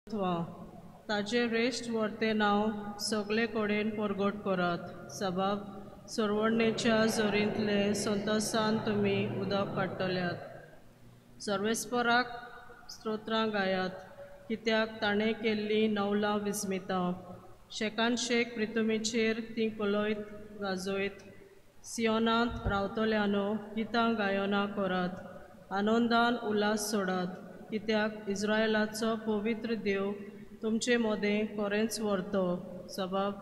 ताचे रेश्ट वर्ते नांव सगळे कडेन परगट करात. सबाब सरवणेच्या जोरींतले संतोसान तुमी उदक काडटल्यात. सर्वेस्पराक स्तोत्रां गायात, कित्याक ताणें केल्ली नवलां विस्मिता. शेकान शेक प्रितुमेचेर ती पलयत गाजोयत. सियोनांत रावतल्यानो गितां गायना करात. आनंदान उल्हास सोडात, कित्याक इस्रायलाचो पवित्र देव तुमचे मोदें खरेंच व्हरतो. सबाब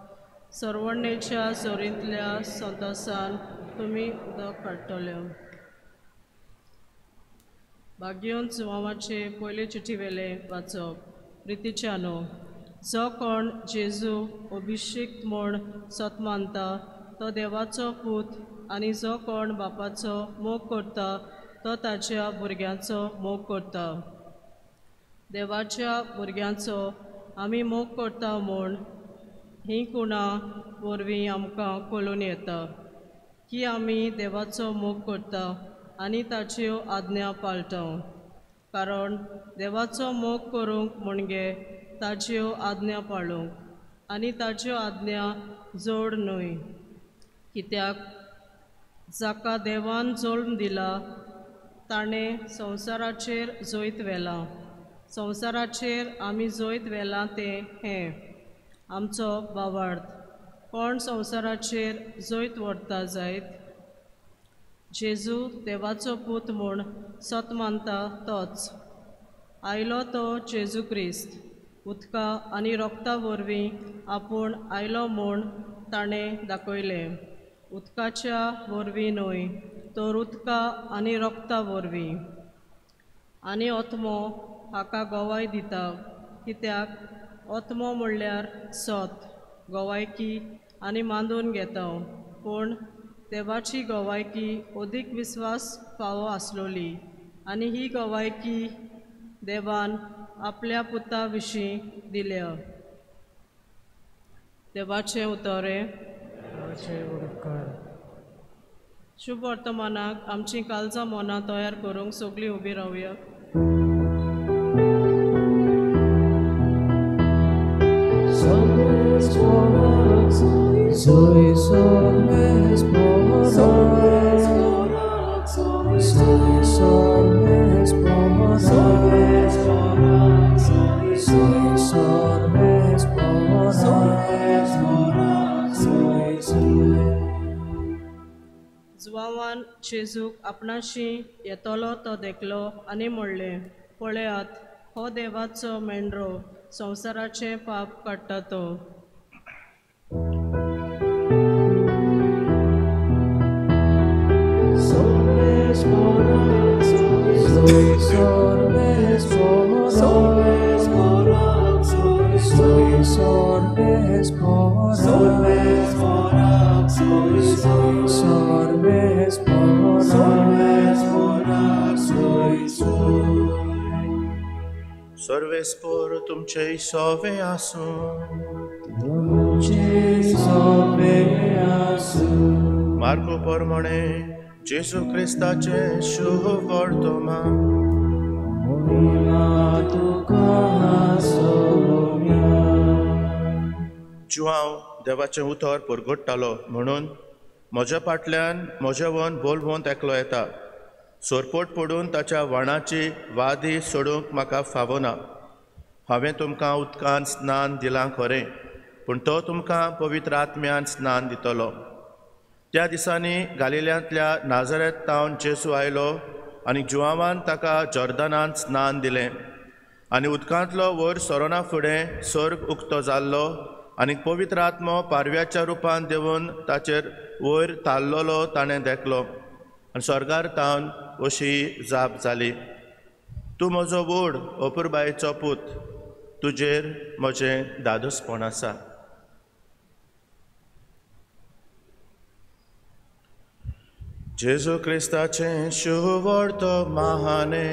सरवणेच्या जोरींतल्या संतोसान तुमी उदक काडटले. भाग्योन जुवांवाचे पयले चिठी वेले वाचप. रितीच्यानो, जो कोण जेजू अभिषेक्त म्हूण सत मानता तो देवाचो पूत, आनी जो कोण बापाचो मोग करता तो ताच्या भुरग्यांचो मोग करता. देवाच्या भुरग्यांचो आमी मोग करता म्हूण हीं कुणां वरवीं आमकां कळून येता की आमी देवाचो मोग करता आनी ताच्यो आज्ञा पाळटा. कारण देवाचो मोग करूंक म्हणजे ताच्यो आज्ञा पाळूंक, आनी ताच्यो आज्ञा जोड न्हय. कित्याक जाका देवान जल्म दिला ताणें संवसाराचेर जैत व्हेलां. संवसाराचेर आमी जैत व्हेलां तें हें आमचो भावार्थ. कोण संवसाराचेर जैत व्हरता जायत जेजू देवाचो पूत म्हूण सत मानता तोच. आयलो तो जेजू क्रिस्त उदका आनी रोगता वरवीं आपूण आयलो म्हूण ताणें दाखयलें. उदकाच्या वरवीं न्हय, तर उदका आनी रोगता वरवीं. आनी ओतमो हाका गोवाय दिता, कित्याक ओतमो म्हणल्यार सत, गोवायकी आनी मांडून घेता. पूण देवाची गोवायकी अदीक विस्वास फावो आसलोली, आनी ही गोवायकी देवान आपल्या पुता विशीं दिल्या. देवाचें उतोरें. शुभ वर्तमानाक आमची काळजां मनां तयार करूंक सगळीं उबी रावया. जुवांवान जेजूक आपणाशी येतलो तो देखलो आनी म्हणलें, पळयात हो देवाचो मेंढरो संवसाराचें पाप काडटा तो. सर्वेस्पोर तुमचे सोवे आसूं. मार्को परमणे जेजू क्रिस्ताचे शुभ वर्तमान. जुआंव देवाचें उतर परगट्टालो म्हणून म्हज्या फाटल्यान म्हजे वन बोलवंत एकलो येता. सोरपोट पडून ताच्या वाणाची वादी सोडूंक म्हाका फावना. हांवें तुमकां उदकान स्नान दिलां खरें, पूण तो तुमकां पवित्र आत्म्यान स्नान दितलो. त्या दिसांनी गालिल्यांतल्या नाजरेत तावन जेजू आयलो आनी जुआंवान ताका जॉर्दानांत स्नान दिलें. आनी उदकांतलो वयर सरोना फुडें सर्ग उक्तो जाल्लो आनी पवित्र आत्मो पारव्याच्या रुपान देवून ताचेर वयर ताल्लोलो ताणें देखलो. आनी स्वर्गार तावन अशी जाप जाली, तूं म्हजो व्हड अपुरबायेचो पूत, तुजेर म्हजें दादोसपण आसा. जेजू क्रिस्ताचें शुभ वर्तमाने.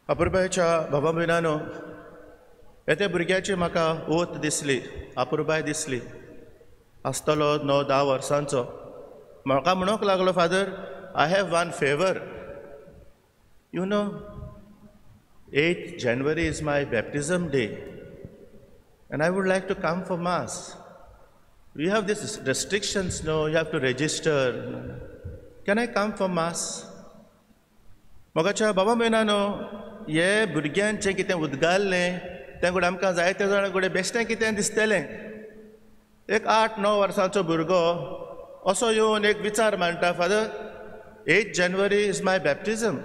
अपुरबायेच्या बाबा भयणानो, येते भुरग्याची म्हाका ओत दिसली, अपुरबाय दिसली. आसतलो 9-10 वर्सांचो. म्हाका म्हणूंक लागलो, father, I have one favour. You know, 8th January is my baptism day, and I would like to come for Mass. We have these restrictions, no, you have to register. Can I come for Mass? मोगाच्या बाबा भयणानो, हे भुरग्यांचें कितें उदगारलें तें घडये आमकां जायते जाणां घडये बेश्टें कितें दिसतलें. एक 8-9 वर्सांचो भुरगो असो येवन एक विचार मांडटा, father, 8th January is my baptism.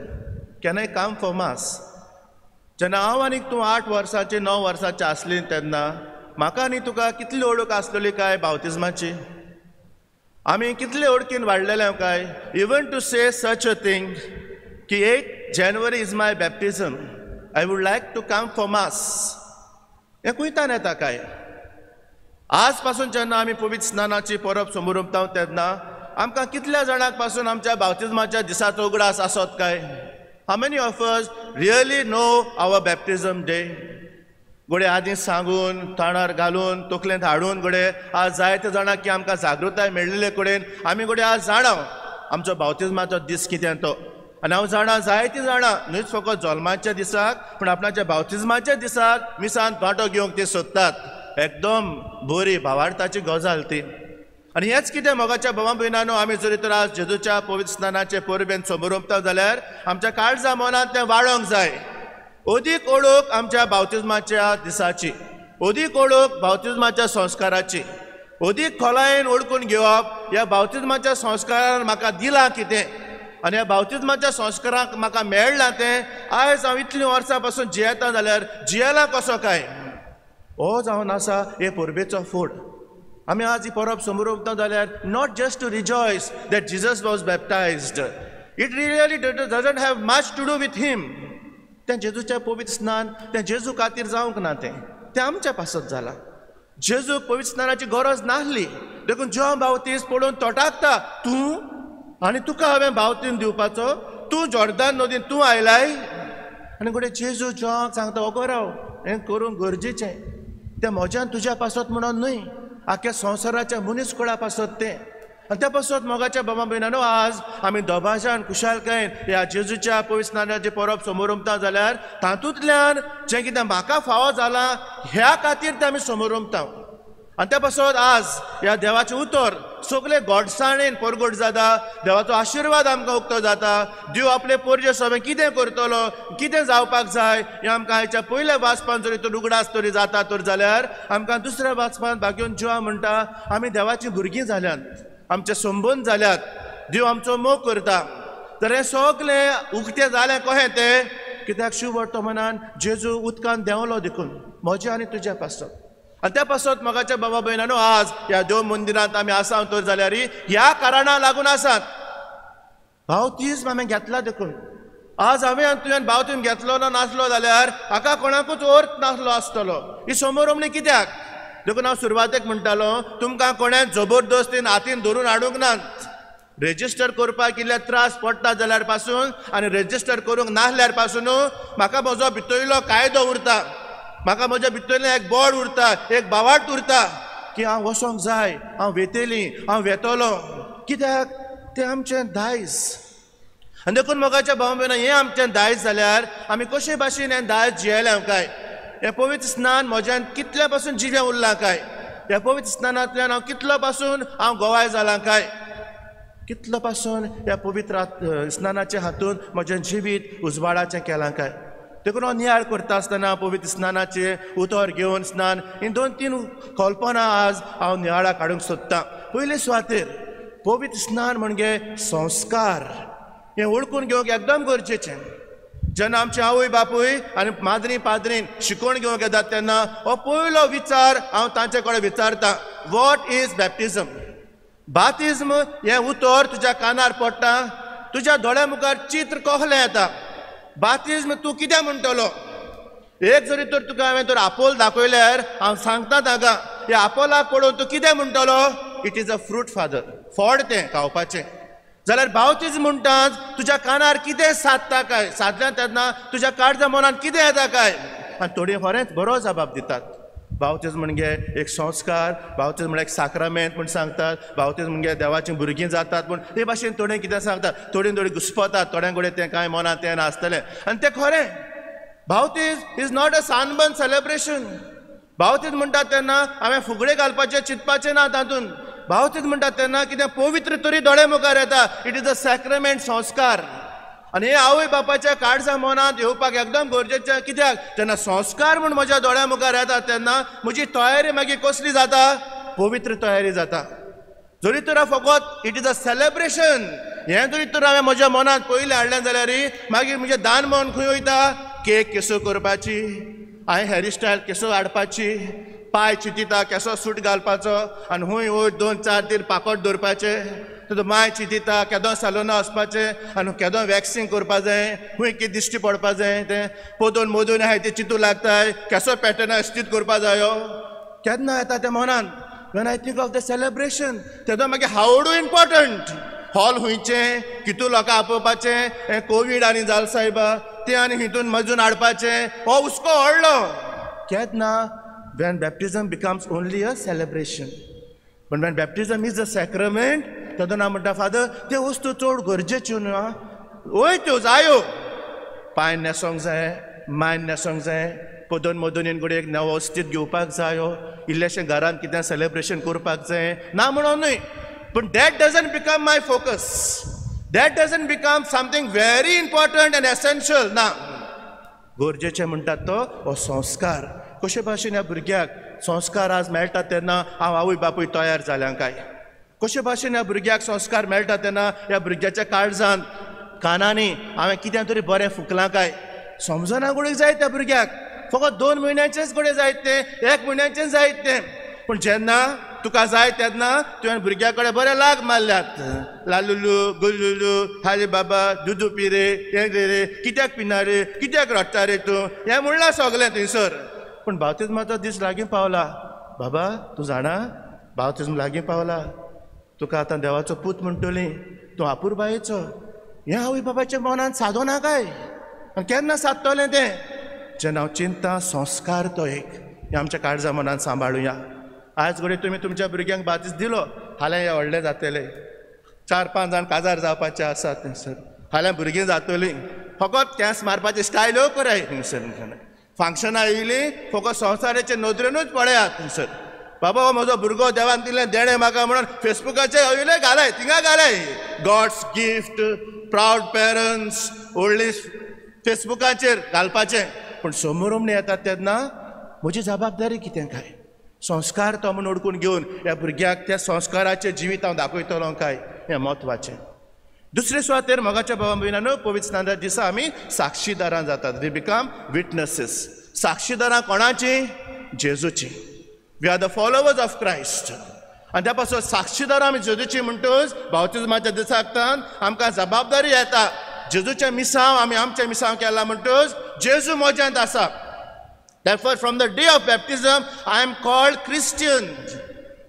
Can I come for Mass? जेन्ना हांव आनीक तूं 8 वर्सांचें 9 वर्सांचें आसलीं तेन्ना म्हाका आनी तुका कितली ओळख आसलेली काय बावतिजमाची. आमी कितले ओळखीन वाडलेले काय. Even to say such a thing की 8th January is my baptism, I would like to come for Mass. हें कुयतान येता काय. आज पासून जेन्ना आमी पवित्र स्नानाची परब समोरुंबता तेन्ना आमकां कितल्या जाणांक पासून आमच्या बावतिजमाच्या दिसाचो उगडास आसत काय. How many of us really know our baptism day? घडये आदीं सांगून ताणार घालून तकलेंत हाडून घडये आज जायते जाणां की आमकां जागृताय मेळिल्ले कडेन आमी घडये आज जाणां आमचो बावतिजमाचो दीस कितें तो. आनी हांव जाणां जायतीं जाणां न्हूच फकत जल्माच्या दिसाक पूण आपणाच्या बावतिजमाच्या दिसाक मिसांत वांटो घेवंक ते सोदतात. एकदम बरी भावार्थाची गजाल ती. आनी हेंच कितें मोगाच्या भावा भयणानो, आमी जरी तर आज जेजूच्या पवित्र स्नानाचे परबेन समोरुंबता जाल्यार आमच्या काळजा मनांत तें वाडोवंक जाय. अदीक ओळख आमच्या बावतिजमाच्या दिसाची, अदीक ओळख बावतिजमाच्या संस्काराची, अदीक खोलायेन ओळखून घेवप ह्या बावतिजमाच्या संस्कारान म्हाका दिलां कितें आनी ह्या बावतिजमाच्या संस्काराक म्हाका मेळ्ळां तें आयज हांव इतलीं वर्सां पासून जियेता जाल्यार जियेलां कसो काय. हो जावन आसा हे परबेचो फोड. आमी आज ही परब समोरुंबता जाल्यार not just to rejoice that Jesus was baptised. It really doesn't have much to do with him. तें जेजूचें पवित्र स्नान तें जेजू खातीर जावंक ना, तें आमच्या पासत जालां. जेजूक पवित्र स्नानाची गरज नासली, देखून जो बावतीज पडून तोटाकता तूं आनी तुका हांवें बावतीन दिवपाचो, तूं जॉर्दान नदीन तूं आयलाय. आनी घडये जेजू जोक सांगता ओगो राव, हें करूंक गरजेचें. तें म्हज्यान तुज्या पासत म्हणून न्हय, आख्या संवसाराच्या मनीस कुळा पासत तें. आनी त्या पासत मोगाच्या बाबा भयणानो, आज आमी दोबाजान कुशालकायेन ह्या जेजूच्या पवित्र स्नानाची परब समोरुंबता जाल्यार तातूंतल्यान जें कितें म्हाका फावो जालां ह्या खातीर तें आमी समोरुंबता. आनी त्या पासत आज ह्या देवाचें उतर सगळे गोडसाणेन परगट जाता. देवाचो आशिर्वाद आमकां उक्तो जाता. देव आपले पोरजे सगळें कितें करतलो, कितें जावपाक जाय हें आमकां आयच्या पयल्या वाचपान जरी तर उगडास तरी जाता तर जाल्यार आमकां दुसऱ्या वाचपान भाग्योन जिवा म्हणटा आमी देवाचीं भुरगीं जाल्यात, आमचे संबंद जाल्यात, देव आमचो मोग करता. तर हें सगळें उक्तें जालें कशें तें कित्याक शिव वर्तमानान जेजू उदकान देंवलो देखून म्हजे आनी तुज्या पासत. आनी त्या पासत मोगाच्या बाबा भयणानो, आज ह्या देव मंदिरांत आमी आसा तर जाल्यार ह्या कारणां लागून आसात. बावतीज आमी घेतला देखून. आज हांवें आनी तुवें बावतीम घेतलो नासलो जाल्यार हाका कोणाकूच अर्थ नासलो आसतलो. ही समोरुंबणी कित्याक देखून हांव सुरवातेक म्हणटालो तुमकां कोणें जबरदस्तीन हातीन धरून हाडूंक नात. रेजिस्टर करपाक इल्ले त्रास पडटा जाल्यार पासून आनी रेजिस्टर करूंक नासल्यार पासून म्हाका म्हजो भितरलो कायदो उरता, म्हाका म्हज्या भितरलें एक बोड उरता, एक बावाट उरता की हांव वचोंक जाय, हांव वेतेली, हांव वेतलो. कित्याक तें आमचें दायज. आनी देखून मोगाच्या भावा भयणां, हें आमचें दायज जाल्यार आमी कशे भाशेन हें दायज जियेलें काय. हें पवित्र स्नान म्हज्यान कितल्या पासून जिवें उरलां काय. ह्या पवित्र स्नानांतल्यान हांव कितलो पासून हांव गोवाय जालां काय. कितलो पासून ह्या पवित्र स्नानाच्या हातून म्हजें जिवीत उजवाडाचें केलां काय. देखून हांव नियाळ करता आसतना पवित्र स्नानाचे उतर घेवन स्नान ही 2-3 कल्पना आज हांव नियाळाक हाडूंक सोदतां. पयले सुवातेर पवित्र स्नान म्हणजे संस्कार हें ओळखून घेवंक एकदम गरजेचें. जेन्ना आमचे आवय बापूय आनी माद्री पाद्रीन शिकोवण घेवंक येतात तेन्ना हो पयलो विचार हांव तांचे कडेन विचारतां, वॉट इज बॅप्टिजम. बाप्तिस्म हें उतर तुज्या कानार पडटा, तुज्या दोळ्या मुखार चित्र कसलें येता. बाप्तिस्म तूं कितें म्हणटलो. एक जरी तर तुका हांवें तर आपोल दाखयल्यार हांव सांगता ताका ह्या आपोलाक पळोवन तूं कितें म्हणटलो. It is a fruit father, फळ तें खावपाचें. जाल्यार बाप्तिस्म म्हणटात तुज्या कानार कितें सादता काय, सादल्या तेन्ना तुज्या काळजा मनान कितें येता काय. आनी थोडी खरेंच बरो जबाब दितात. बावतेज म्हणजे एक संस्कार, बावतेज म्हणजे एक साक्रामेंट म्हूण सांगतात, बावतेज म्हणजे देवाची भुरगीं जातात पूण ते भाशेन थोडे कितें सांगतात, थोडी घुस्पतात, थोड्यां कडेन तें कांय मनांत तें नासतलें आनी तें खरें. बावतेज is not a sunburn celebration. बावतेज म्हणटात तेन्ना हांवें फुगडे घालपाचें चिंतपाचें ना तातूंत. बावतेज म्हणटात तेन्ना कितें पवित्र तरी दोळे मुखार येता. इट इज अ सॅक्रेमेंट, संस्कार. आनी हे आवय बापाच्या काळजां मनांत येवपाक एकदम गरजेचें. कित्याक जेन्ना संस्कार म्हूण म्हज्या दोळ्या मुखार येता तेन्ना म्हजी तयारी मागीर कसली जाता? पवित्र तयारी जाता. जरी तर फकत इट इज अ सेलिब्रेशन हें जरी तर हांवें म्हज्या मनांत पयलें हाडलें जाल्यार मागीर म्हजें दान मन खंय वयता? केक केसो करपाची, हांवें हेअरस्टायल केसो हाडपाची, पांय चिंतिता केसो सूट घालपाचो आनी हूंय वयर 2-4 तीर पाकोट दवरपाचे. तुजो माय चिंतिता केदो सॅलुना वचपाचें आनी केदो वॅक्सिंग करपा जाय, हूंय कितें दिश्टी पडपा जाय, तें पोदून मोदून आहाय ते चिंतू लागताय, केसो पॅटर्न इस्तीत करपा जायो. केन्ना येता तें मनांत? when I think of the celebration, तेदो मागीर हावडू इम्पॉर्टंट. हॉल हुंयचें, कितू लोकां आपोवपाचें, कोवीड आनी जाल सायबा ते आनी हितून मजून हाडपाचें, हो हुस्को व्हडलो. केन्ना? when baptism becomes only a celebration. But when baptism is a sacrament, तेदो हांव म्हणटा फादर त्यो वस्तू चड गरजेच्यो न्हू. वय त्यो जायो. पांय न्हेसोंक जाय, मायन न्हेसोंक जाय, पोदून मोदून कडेन एक नवो अस्तीत घेवपाक जायो, इल्लेशें घरांत कितें सेलिब्रेशन करपाक जाय ना म्हणून न्हय. But that doesn't become my focus. That doesn't become something very important and essential. ना, गरजेचें म्हणटात तो हो संस्कार. कशे भाशेन ह्या भुरग्याक संस्कार आज मेळटात तेन्ना हांव आवय बापूय तयार जाल्यां काय? कशे भाशेन ह्या भुरग्याक संस्कार मेळटा तेन्ना ह्या भुरग्याच्या काळजांत कानांनी हांवें कितें तरी बरें फुकलां काय? समजना कडेन जाय त्या भुरग्याक. फकत 2 म्हयन्याचेंच कडेन जायत तें, 1 म्हयन्याचें जायत तें. पूण जेन्ना तुका जाय तेन्ना तुवें भुरग्या कडेन बरें लाग मारल्यात. लालुलू गुल्लुलू हारे बाबा दुदू पी रे, हें रे, कित्याक पिना रे, कित्याक रडटा रे तूं, हें म्हणलां सगलें थंयसर. पूण बावतिजमाचो दीस लागीं पावला. बाबा तूं जाणा बावतिजम लागीं पावला, तुका आतां देवाचो पूत म्हणटली, तूं आपुरबायेचो. हें आवय बाबाच्या मनांत सादो ना काय? आनी केन्ना सादतलें तें? जेन्ना हांव चिंता संस्कार तो एक, हें आमच्या काळजा मनांत सांबाळुया. आज घडये तुमी तुमच्या भुरग्यांक बातीस दिलो, हाल्यां हे व्हडले जातले. 4-5 जाण काजार जावपाचे आसात थंयसर. हाल्यां भुरगीं जातलीं. फकत कॅस मारपाची स्टायल्यो कराय थंयसर. फंक्शनां येयलीं फकत संवसाराचे नदरेनूच पळयात थंयसर. बाबा हो म्हजो भुरगो देवान दिलें देणें म्हाका म्हणून फेसबुकाचेर वयले घालाय, थिंगा घालाय. God's gift, proud parents, old age फेसबुकाचेर घालपाचें. पूण समोर म्हण येतात तेन्ना म्हजी जबाबदारी कितें काय? संस्कार तो म्हूण ओळखून घेवन ह्या भुरग्याक त्या संस्काराचें जिवीत हांव दाखयतलो काय? हें म्हत्वाचें. दुसरे सुवातेर मोगाच्या भावा भयणांनो, पवित्र स्नानाच्या दिसा आमी साक्षीदारां जातात. We become witnesses. साक्षीदारां कोणाची? जेजूची. We are the followers of Christ. आनी त्या पासून साक्षीदारां आमी जेजूची म्हणटच बावतिजमाच्या दिसाकतान आमकां जबाबदारी येता. जेजूच्या मिसांव आमी आमच्या मिसांव केला म्हणटच जेजू म्हज्यांत आसा. Therefore, from the day of baptism, I am called Christian,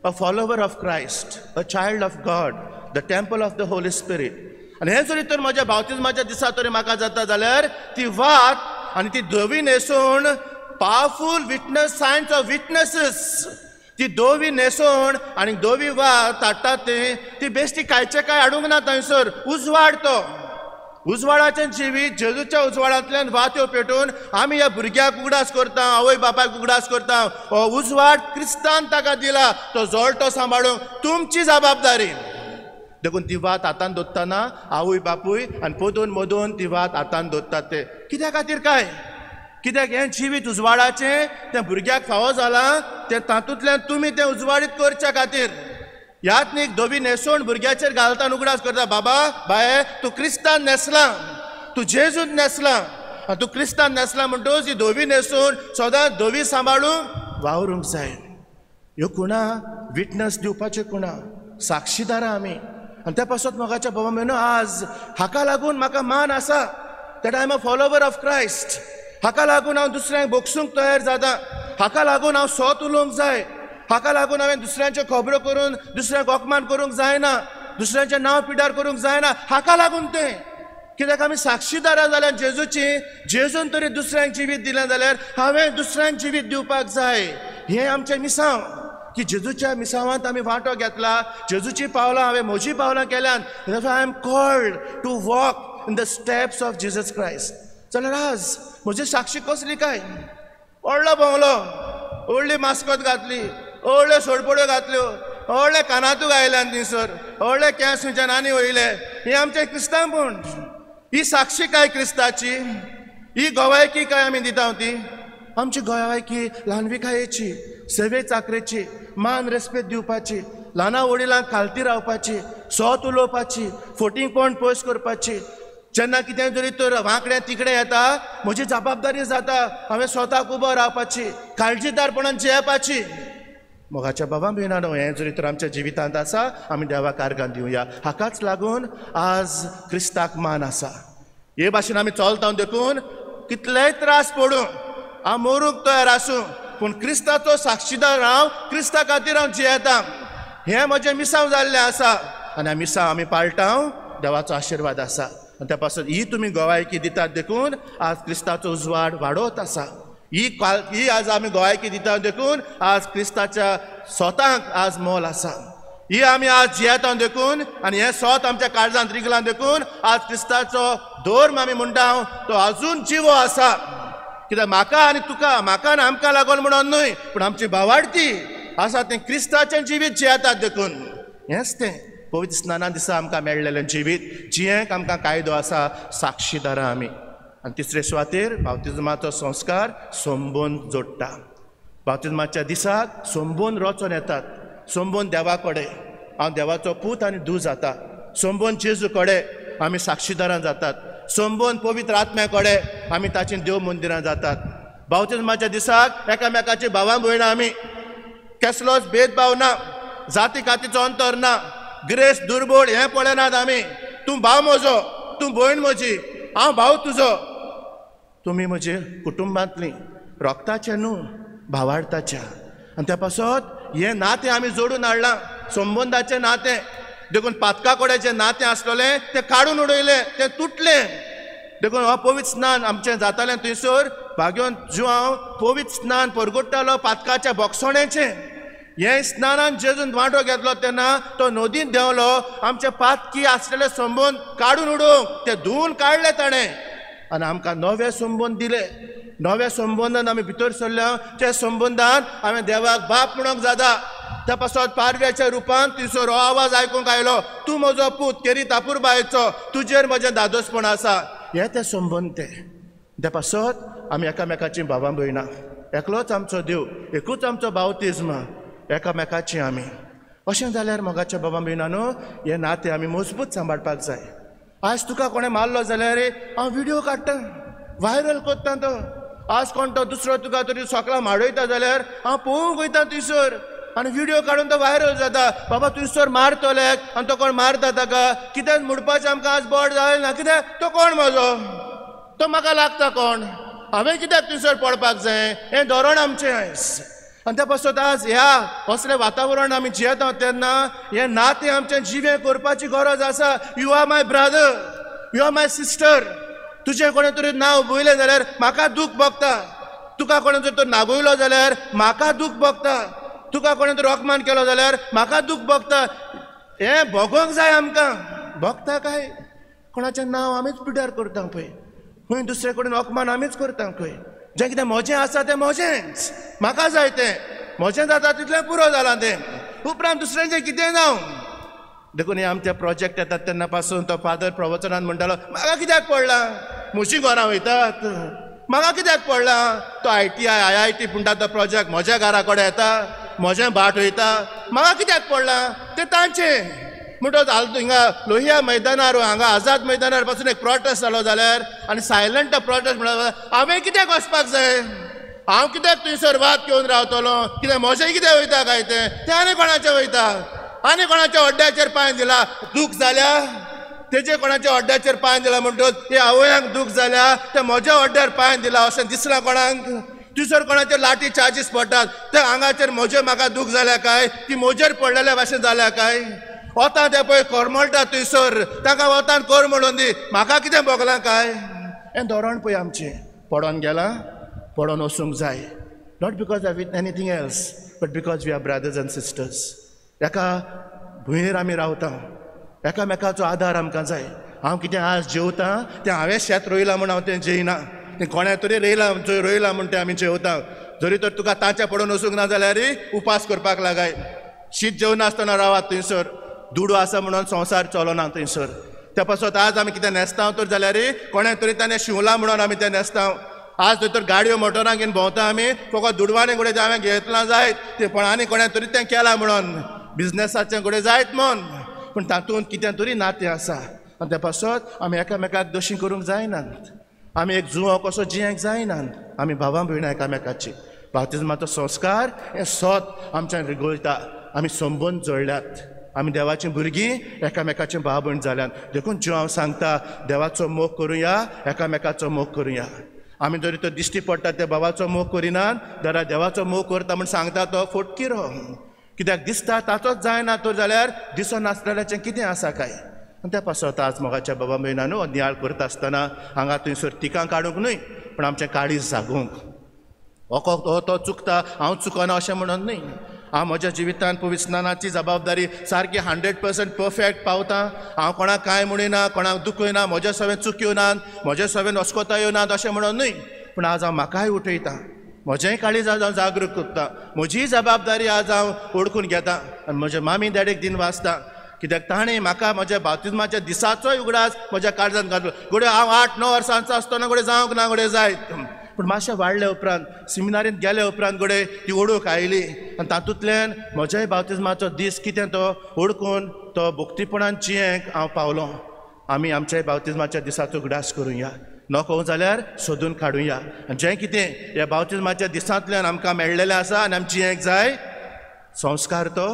a follower of Christ, a child of God, the temple of the Holy Spirit. आनी हें जरी तर म्हज्या बावतिजमाच्या दिसा तरी म्हाका जाता जाल्यार ती वात आनी ती धवी न्हेसोवन पावरफूल विटनस, सायन्स ऑफ विटनसीस, ती धवी न्हेसोवन आनी धवी वात हाडटात ती बेश्टी कांयचे कांय हाडूंक ना थंयसर. उजवाड तो उजवाडाचें जिवीत जेजूच्या उजवाडांतल्यान वात्यो पेटोवन आमी ह्या भुरग्याक उगडास करता, आवय बापायक उगडास करता. हो उजवाड क्रिस्तान ताका दिला, तो जोडटो सांबाळूंक तुमची जबाबदारी. देखून ती वात हातान दवरतना आवय बापूय आनी पोदून मोदून ती वात हातान दवरतात. ते कित्या खातीर काय? कित्याक हें जिवीत उजवाडाचें तें भुरग्याक फावो जालां, तें तातूंतल्यान तुमी तें उजवाडीत करच्या खातीर. ह्यात न्ही धवी न्हेसोवन भुरग्याचेर घालता उगडास करता. बाबा बाये तूं क्रिस्तान न्हेसला, तूं जेजूत न्हेसला, तूं क्रिस्तान न्हेसला म्हणटच ही धवी न्हेसोवन सदांच धवी सांबाळूंक वावरूंक जाय. ह्यो कुणा विटनस दिवपाच्यो कुणा साक्षीदारां आमी. आनी त्या पासून मोगाच्या बाबा मेनो आज हाका लागून म्हाका मान आसा that I am a follower of Christ. हाका लागून हांव दुसऱ्यांक बोगसूंक तयार जाता. हाका लागून हांव सोत उलोवंक जाय. हाका लागून हांवें दुसऱ्यांच्यो खबरो करून दुसऱ्यांक अपमान करूंक जायना, दुसऱ्यांचें नांव पिड्यार करूंक जायना. हाका लागून तें कित्याक आमी साक्षीदारां जाल्यार जेजूची. जेजून तरी दुसऱ्यांक जिवीत दिलें जाल्यार हांवें दुसऱ्यांक जिवीत दिवपाक जाय. हे आमचे मिसांव की जेजूच्या मिसावांत आमी वांटो घेतला, जेजूची पावलां हांवें म्हजी पावलां केल्यात, I am called to walk in the steps of Jesus Christ. जाल्यार आज म्हजी साक्षी कसली काय? व्हडलो भोंवलो, व्हडली मास्कोत घातली, व्हडल्यो सोडपड्यो घातल्यो, व्हडले कानातू गायल्यान थंयसर, व्हडले केंस खंयच्यान आनी वयले. ही आमचें क्रिस्तांवपण. ही साक्षी काय क्रिस्ताची? ही गोवायकी काय आमी दिता ती? आमची गोवायकी ल्हानविकायेची, सेवे चाकरेची, मान रेस्पेद दिवपाची, ल्हाना वडिलांक खालती रावपाची, सोत उलोवपाची, फोटींगपण पयस करपाची. जेन्ना कितें तरी तर वांकडें तिकडें येता, म्हजी जबाबदारी जाता हांवें स्वताक उबो रावपाची, काळजीदारपणान जियेवपाची. मोगाच्या बाबा भयणानो, हें जरी तर आमच्या जिवितांत आसा, आमी देवाक आर्गां दिवया. हाकाच लागून आज क्रिस्ताक मान आसा. हे भाशेन आमी चलता देखून कितलेय त्रास पडूं, हांव मरूंक तयार आसूं, पूण क्रिस्ताचो साक्षीदार हांव क्रिस्ता खातीर हांव जियेतां. हें म्हजें मिसांव जाल्लें आसा आनी ह्या मिसांव आमी पाळटाव. देवाचो आशिर्वाद आसा. आनी त्या पासून ही तुमी गोवायकी दितात देखून आज क्रिस्ताचो उजवाड वाडत आसा. ही आज आमी गोवायकी दिता देखून आज क्रिस्ताच्या सोतांक आज मोल आसा. ही आमी आज जियेता देखून आनी हें सोत आमच्या काळजांत रिगलां देखून आज क्रिस्ताचो धर्म आमी म्हणटा तो आजून जिवो आसा. कित्याक म्हाका आनी तुका, म्हाका आनी आमकां लागून म्हणून न्हय, पूण आमची भावार्थी आसा तें क्रिस्ताचें जिवीत जियेतात देखून. हेंच तें पवित्र स्नाना दिसा आमकां मेळ्ळेलें जिवीत, जियेंक आमकां कायदो आसा, साक्षीदारां आमी. आनी तिसरे सुवातेर बाप्तिस्माचो संस्कार सोंबून जोडटा. बाप्तिस्माच्या दिसाक सोंबून रचून येतात, सोंबून देवा कडेन हांव देवाचो पूत आनी धू जाता, सोंबून जेजू कडेन आमी साक्षीदारां जातात, सोंबून पवित्र आत्म्या कडेन आमी ताची देव मंदिरां जातात. बाप्तिस्माच्या दिसाक एकामेकाची भावां भयणां आमी, कसलोच भेदभाव ना, जाती कातीचो अंतर ना, ग्रेस दुर्बोळ हें पळयनात आमी. तूं भाव म्हजो, तूं भयण म्हजी, हांव भाव तुजो. तुमी म्हजे कुटुंबांतलीं, रोगताचे न्हू, भावार्थाच्या. आनी त्या पासत हें नातें आमी जोडून हाडलां, संबंदाचें नातें. देखून पातका कडेन जें नातें आसलेलें तें काडून उडयलें, तें तुटलें. देखून हो पवित्र स्नान आमचें जातालें थंयसर भाग्योन ज्यो हांव पवित्र स्नान परगोडटालो पातकाच्या बोगसोण्याचें. हे स्नानान जेजून वांटो घेतलो तेन्ना तो नदींत देंवलो, आमचे पातकी आसलेले संबंद काडून उडोवंक ते धुवन काडले ताणें आनी आमकां नवे संबंद दिले. नव्या संबंदान आमी भितर सरल्या, त्या संबंदान हांवें देवाक बाप म्हणूंक जाता. त्या पासत पारव्याच्या रुपान थंयसर हो आवाज आयकूंक आयलो, तूं म्हजो पूत केरी तापूर बायचो, तुजेर म्हजें दादोसपण आसा. हे ते संबंद ते. त्या पासत आमी एकामेकाची भावां भयणां, एकलोच आमचो देव, एकूच आमचो बावतिस्म, एकामेकाची आमी. अशें जाल्यार मोगाच्या बाबा भयणांनो, हे नातें आमी मजबूत सांबाळपाक जाय. आज तुका कोणें मारलो जाल्यार हांव व्हिडिओ काडटां, व्हायरल करता तो. आज कोण तो दुसरो तुका तरी सकाळ माडयता जाल्यार हांव पळोवंक वयता थंयसर आनी व्हिडिओ काडून तो व्हायरल जाता. बाबा थंयसर मारतोल्याक आनी तो कोण मारता ताका कित्याक म्हणपाचें आमकां आज बोड जालें ना. कित्याक तो कोण म्हजो, तो म्हाका लागता कोण, हांवें कित्याक थंयसर पडपाक जाय. हें धोरण आमचें आयज. आनी त्या पासत आज ह्या असलें वातावरण आमी जियेता तेन्ना हें नातें आमचें जिवें करपाची गरज आसा. You are my brother, you are my sister. तुजें कोणें तरी नांव बयलें जाल्यार म्हाका दूख भोगता. तुका कोणें जर तर नागयलो जाल्यार म्हाका दूख भोगता. तुका कोणें तरी अपमान केलो जाल्यार म्हाका दूख भोगता. हें भोगोंक जाय आमकां. भोगता काय कोणाचें नांव आमीच पिड्यार करता पळय, खंय दुसरे कडेन अपमान आमीच करता खंय. जें कितें म्हजें आसा तें म्हजेंच, म्हाका जाय तें, म्हजें जाता तितलें पुरो जालां तें. उपरांत दुसऱ्यांचें कितें जावं. देखून हे आमचे प्रोजेक्ट येतात तेन्ना पासून तो फादर प्रवचनान म्हणटालो, म्हाका कित्याक पडला, म्हशीं घरां वयतात, म्हाका कित्याक पडला. तो ITI IIT म्हणटा तो प्रोजेक्ट म्हज्या घरा कडेन येता, म्हजें भाट वयता, म्हाका कित्याक पडला. तें तांचें म्हणटच हिंगा लोहिया मैदानार हांगा आझाद मैदानार पासून एक प्रोटेस्ट जालो जाल्यार आनी सायलंट प्रोटेस्ट म्हणल्यार हांवें कित्याक वचपाक जाय. हांव कित्याक थंयसर वाद घेवन रावतलो. कित्याक म्हजें कितें वयता काय तें आनी कोणाचें वयता. आनी कोणाच्या हड्ड्याचेर पांय दिला, दूख जाल्या तेजे कोणाच्या हड्ड्याचेर पांय दिला म्हणटच हे आवयांक दूख जाल्या ते म्हज्या हड्ड्यार पांय दिला अशें दिसलां कोणाक. थंयसर कोणाचे लाठी चार्जीस पडटात, त्या आंगाचेर म्हजे म्हाका दूख जाल्या काय, ती म्हजेर पडलेल्या भाशेन जाल्या काय. वता ते पळय कोरमळटा थंयसर, ताका वतान कर म्हणून दी, म्हाका कितें भोगलां काय. हें धोरण पळय आमचें. पडोन गेलां, पडोन वचूंक जाय. not because of anything else, but because we are brothers and sisters. एका भुंयेर आमी रावता, एकामेकाचो आदार आमकां जाय. हांव कितें आज जेवता तें हांवें शेत रोयलां म्हूण हांव तें जेयना, तें कोणें तरी रोयलां म्हूण तें आमी जेवता. जरी तर तुका तांचे पडून वचूंक ना जाल्यार उपास करपाक लागाय. शीत जेवनासतना रावात थंयसर, दुडू आसा म्हणून संवसार चलोना थंयसर. त्या पासत आज आमी कितें न्हेसता तर जाल्यार कोणें तरी ताणें शिवलां म्हणून आमी तें न्हेसता. आज तर गाडयो मोटरां घेवन भोंवता आमी, फकत दुडवाने घोडे हांवें घेतलां जायत तें पण आनी कोणें तरी तें केलां म्हणून, बिजनेसाचें घोडे जायत म्हूण, पूण तातूंत कितें तरी नातें आसा. आनी त्या पासत आमी एकामेकाक दोशी करूंक जायनात. आमी एक जुवो कसो जियेंक जायनात. आमी भावां भयणां एकामेकाची. बाप्तिस्माचो संस्कार हें सोत आमच्यान रिगोळटा. आमी संबंद जोडल्यात. आमी देवाचीं भुरगीं एकामेकाचीं भाव भयण जाल्यात. देखून ज्यो हांव सांगता, देवाचो मोग करुया, एकामेकाचो मोग करुया. आमी जरी तर दिश्टी पडटा ते भावाचो मोग करिनात, जाल्यार देवाचो मोग करता म्हूण सांगता तो फोटकिरो. कित्याक दिसता ताचोच जायना तर जाल्यार दिसनासलेल्याचें कितें आसा काय. आनी त्या पासत आज मोगाच्या बाबा भयणांनो, नियाळ करता आसतना हांगा थंयसर टिकां काडूंक न्हय, पूण आमचें काळीज जागोवंक. हो तो चुकता, हांव चुकना अशें म्हणून न्हय. हांव म्हज्या जिवितांत पवित्र स्नानाची जबाबदारी सारकी 100% परफेक्ट पावता. हांव कोणाक कांय म्हणिना, कोणाक दुखयना, म्हज्या सवेन चुक्यो नात, म्हज्या सवेन अस्कोतायो नात अशें म्हणून न्हय. पूण आज हांव म्हाकाय उठयता, म्हजेंय काळीज आज हांव जागृत करता, म्हजी जबाबदारी आज हांव ओळखून घेता. आनी म्हज्या मामी डॅडीक दिन वाचता, कित्याक ताणें म्हाका म्हज्या बाप्तिस्माच्या दिसाचोय उगडास म्हज्या काळजांत घातलो. घोडे हांव 8-9 वर्सांचो आसतना घोडे जावंक ना घोडे जायत. पूण मातशें वाडले उपरांत, सिमिनारींत गेले उपरांत घोडे ती ओळख आयली. आनी तातूंतल्यान म्हज्याय बाप्तिस्माचो दीस कितें तो ओळखून तो भक्तीपणान जियेंक हांव पावलो. आमी आमच्याय बाप्तिस्माच्या दिसाचो उगडास करुया, नको जाल्यार सोदून काडुया. आनी जें कितें ह्या बाप्तिस्माच्या दिसांतल्यान आमकां मेळ्ळेलें आसा आनी आमी जियेंक जाय, संस्कार तो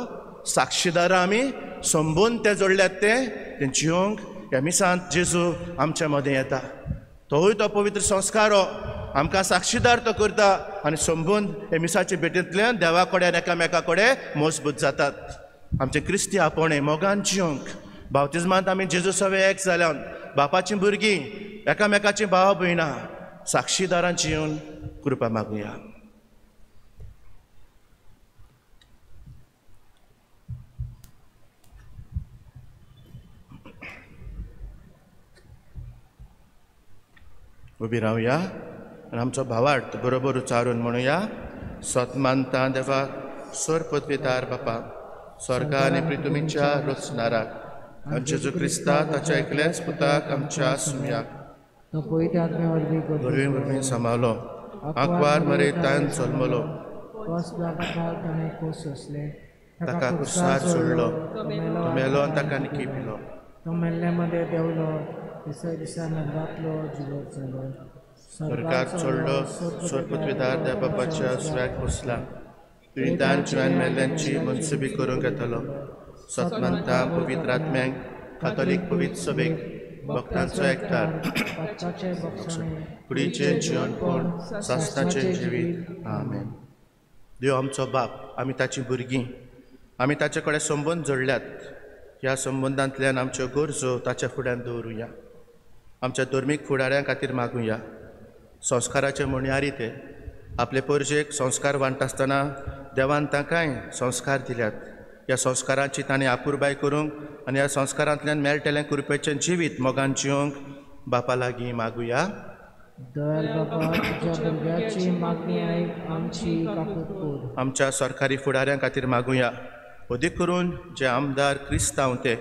साक्षीदारां आमी संबंद ते जोडल्यात ते जियोंक ह्या मिसांत जेजू आमच्या मदें येता. तोय तो पवित्र संस्कार आमकां साक्षीदार तो करता आनी संबंद हे मिसाचे भेटेंतल्यान देवा कडेन एकामेका कडेन मजबूत जातात. आमचे क्रिस्ती आपोणे मोगान जियोंक बाप्तिस्मांत आमी जेजू सवे एक जाल्यान बापाचीं भुरगीं एकामेकाचीं भाव भयणां साक्षीदारां जियोन कृपा मागुया. उबी रावया आनी आमचो भावार्थ बरोबर उच्चारून म्हणुया. सतमानता देवा स्वर पदवीदार बापा, स्वर्गा आनी पृथ्वीच्या रचणाराक आनी जेजू क्रिस्ता ताच्या एकल्याच पुताक आमच्या सुमयाक बरवीन सांबाळलो, आंकवार मरयतान जल्मलो, ताका कुसार सोडलो, तो मेलो आनी ताका निकी पिलो, तो मेल्ल्यामध्ये देवलो, तिसऱ्या दिसांनी रातलो जिवो जालो, स्वर्गाक चडलो, स्वर पृथ्वीदार त्या बापाच्या सुऱ्याक बसला, पिळदान जिवान मेल्ल्यांची मनसुबी करूंक येतलो. सतमानता पवित्र आत्म्यांक, कातोलीक पवित्र सभेक, भक्तांचो एकठार, कुडीचें जिवनपण, सासणाचें जिवीत. आमेन. देव आमचो बाप, आमी ताची भुरगीं, आमी ताचे कडेन संबंद जोडल्यात. ह्या संबंदांतल्यान आमच्यो गरजो ताच्या फुड्यान दवरुया. आमच्या धर्मीक फुडाऱ्यां खातीर मागुया. संस्काराचे म्हणयारी ते आपले परजेक संस्कार वांटता आसतना देवान तांकांय संस्कार दिल्यात. ह्या संस्कारांची ताणें आपुरबाय करूंक आनी ह्या संस्कारांतल्यान मेळटलें कृपेचें जिवीत मोगान जियोंक बापा लागीं मागुया. आमच्या सरकारी फुडाऱ्यां खातीर मागुया. अदीक करून जे आमदार क्रिस्तांव ते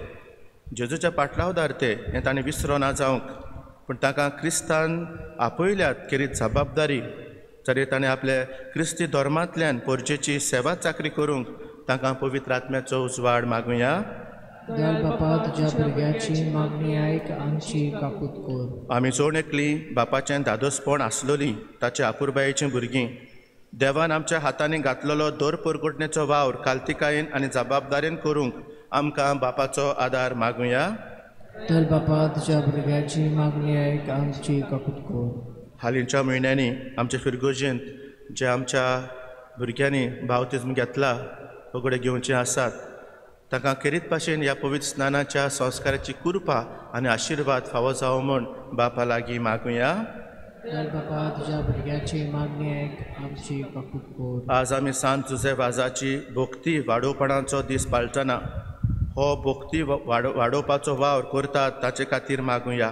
जेजूच्या पाटलावदार ते हें ताणें विसरोना जावंक, पूण ताका क्रिस्तान आपयल्यात खेरीत जबाबदारी, तरी ताणें आपले क्रिस्ती धर्मांतल्यान परजेची सेवा चाकरी करूंक तांकां पवित्र आत्म्याचो उजवाड मागुया. आमी जोड एकली बापाचें दादोसपण आसलोली ताचे आपुरबायेचीं भुरगीं, देवान आमच्या हातांनी घातलेलो दर परगोटणेचो वावर काल्तिकायेन आनी जबाबदारेन करूंक आमकां बापाचो आदार मागुया. हालींच्या म्हयन्यांनी आमच्या फिरगोजेंत जे आमच्या भुरग्यांनी बाप्तिस्म घेतला वगडे घेवचे आसात, तांकां खेरीत भाशेन ह्या पवित्र स्नानाच्या संस्काराची कृपा आनी आशिर्वाद फावो जावं म्हूण बापा लागीं मागुया. दयाळ बापा तुझ्या भुरग्याची मागणी आयक आमची कबूल कर. आज आमी सांत जुझेफाजाची भोक्ती वाडोवपणाचो दीस पाळटना हो भोक्ती वाडोवपाचो वावर करतात ताचे खातीर मागुया.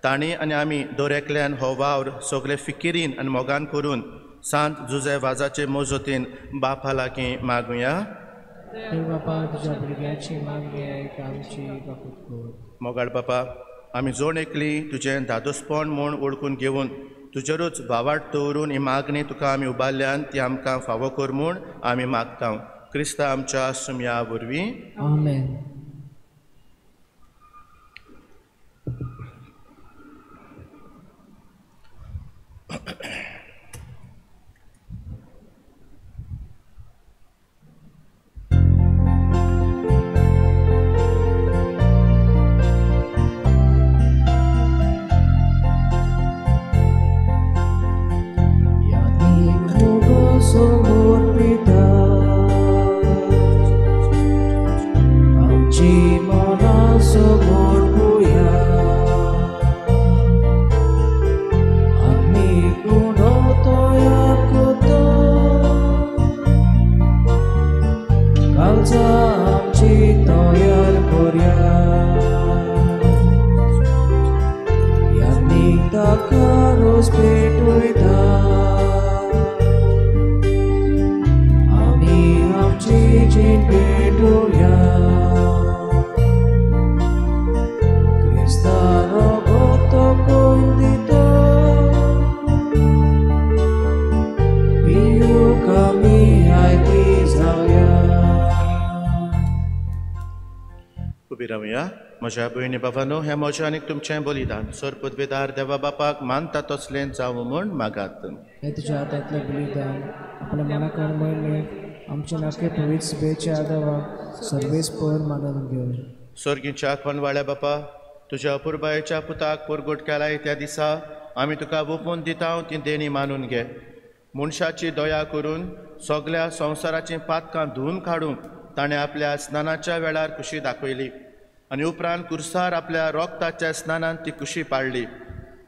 तांणी आनी आमी दरेकल्यान हो वावर सगळे फिकिरीन आनी मोगान करून सांत जुझेफाजाचे मोजतीन बापा लागीं मागुया. दयाळ बापा तुझ्या भुरग्याची मागणी आयक आमची कबूल कर. मोगाळ बापा आमी जोड एकली तुजें दादोसपण म्हूण ओळखून घेवन तुजेरूच भावार्थ दवरून ही मागणी तुका आमी उबारल्यान ती आमकां फावो कर म्हूण आमी मागता. क्रिस्ता आमच्या सुमया वरवीं आमेन. म्हज्या भयणी बाबांनो हे म्हजें आनी तुमचें बलिदान सर पदवेदार देवा बापाक मानता तसलें जावं म्हूण मागात. हे तुज्या हातांतलें बलिदान आपल्या मनाकान मळलें आमचे नाके पवित्र सभेच्या आदावा सर्वेस पर मानून घेवन. सर्गीच्या कोनवाळ्या बापा तुज्या अपुरबायेच्या पुताक परगट केलाय त्या दिसा आमी तुका ओपून दिता ती देणी मानून घे. मनशाची दया करून सगळ्या संवसाराचीं पातकां धुवन काडूंक ताणें आपल्या स्नानाच्या वेळार खुशी दाखयली आनी उपरांत कुर्सार आपल्या रोगताच्या स्नानान ती खुशी पाळली.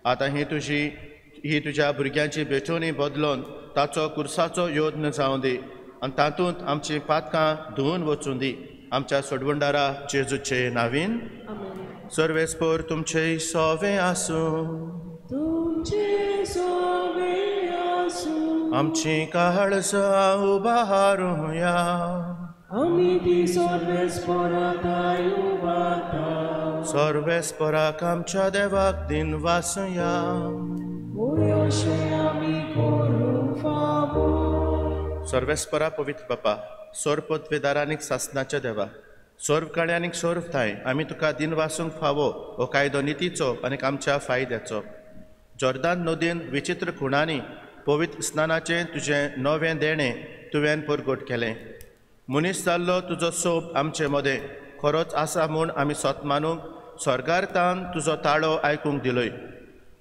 आतां ही तुज्या भुरग्यांची भेटोवणी बदलोवन ताचो कुर्साचो योद्न जावं दी आनी तातूंत आमचीं पातकां धुवन वचूं दी. आमच्या सोडवंडारा जेजूचे नांवीन. सर्वेस्पर तुमचे सोवे आसूं आमची काळजां उबारूया आमी ती सर्वेस्पराकाय उबारता. सर्वेस्पराक आमच्या देवाक दिन वासुया. सर्वेस्परा पवित्र बापा सोर पदवेदारांनीक सासनाच्या देवा सोर्व काळ्यांनीक सोर्व थाय आमी तुका दिन वासूंक फावो हो कायदो नितीचो आनी आमच्या फायद्याचो. जॉर्दान नदीन विचित्र खुणांनी पवित्र स्नानाचें तुजें नवें देणें तुवें परगट केलें. मनीस जाल्लो तुजो सोप आमचे मदें खरोच आसा म्हूण आमी सोतमानूंक स्वर्गार्थान तुजो ताळो आयकूंक दिलोय.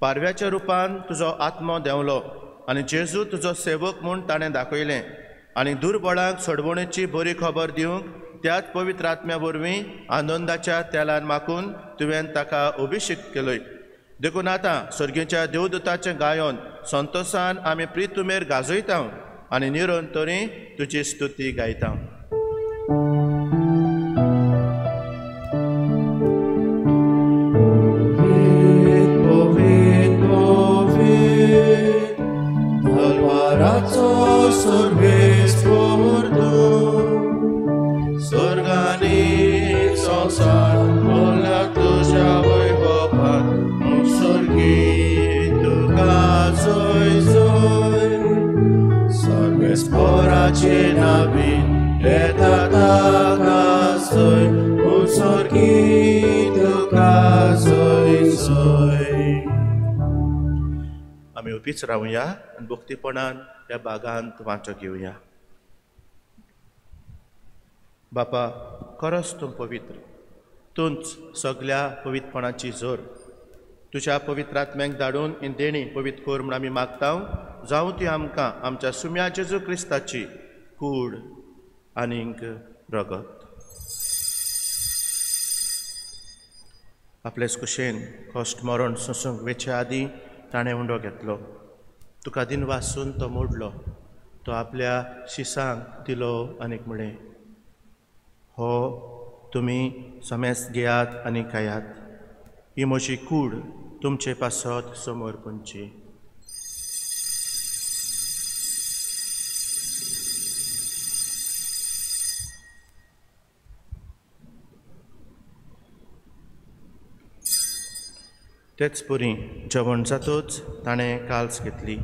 पारव्याच्या रुपान तुजो आत्मो देंवलो आनी जेजू तुजो सेवक म्हूण ताणें दाखयलें आनी दुर्बळांक सोडवणेची बरी खबर दिवंक त्याच पवित्र आत्म्या वरवीं आनंदाच्या तेलान माकून तुवें ताका अभिषेक केलोय. देखून आतां सर्गेच्या देवदूताचें गायोन संतोशान आमी प्रितुमेर गाजयता आनी निरंतरी तुजी स्तुती गायता. आमी उबीच रावया आनी भक्तीपणान ह्या बागांत वांटो घेवया. बापा खरोच तूं पवित्र तूंच सगळ्या पवित्रपणाची जोर तुज्या पवित्र आत्म्याक धाडून ही देणी पवित्र कर म्हूण आमी मागता. जावं ती आमकां आमच्या सुम्या जेजू क्रिस्ताची कूड आनीक रगत. आपलेच कुशेन कश्ट मरण सोंसूंक वेचे आदीं ताणें उंडो घेतलो. तुका दिन वासून तो मोडलो. तो आपल्या शिसांक दिलो आनीक म्हळें, हो तुमी समेस्त घेयात आनी खायात. ही म्हजी कूड तुमचे पासत समोर पोंदची. तेच पुरी जेवण जातूच ताणें काल्स घेतली.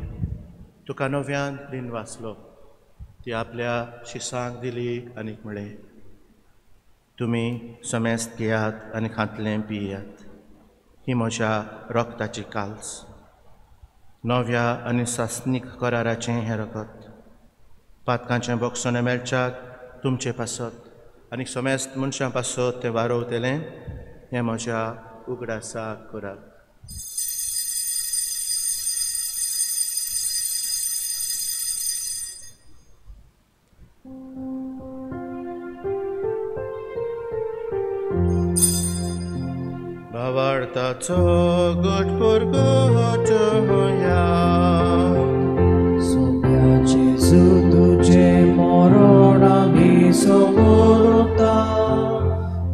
तुका नव्यान दिन वाचलो. ती आपल्या शिसांक दिली आनीक म्हळें, तुमी समेस्त घेयात आनी खातलें पियेयात. ही म्हज्या रोगताची काल्स, नव्या आनी सासनीक कराराचें हें रगत. पातकांचें बोगसोन मेळच्याक तुमचे पासत आनी समेस्त मनशां पासत तें वारोवतलें. हें म्हज्या उगडासाक करात. भावार्थाचो घटपुरगट होया. सोप्या जेजू तुझे मरण आमी समोरता.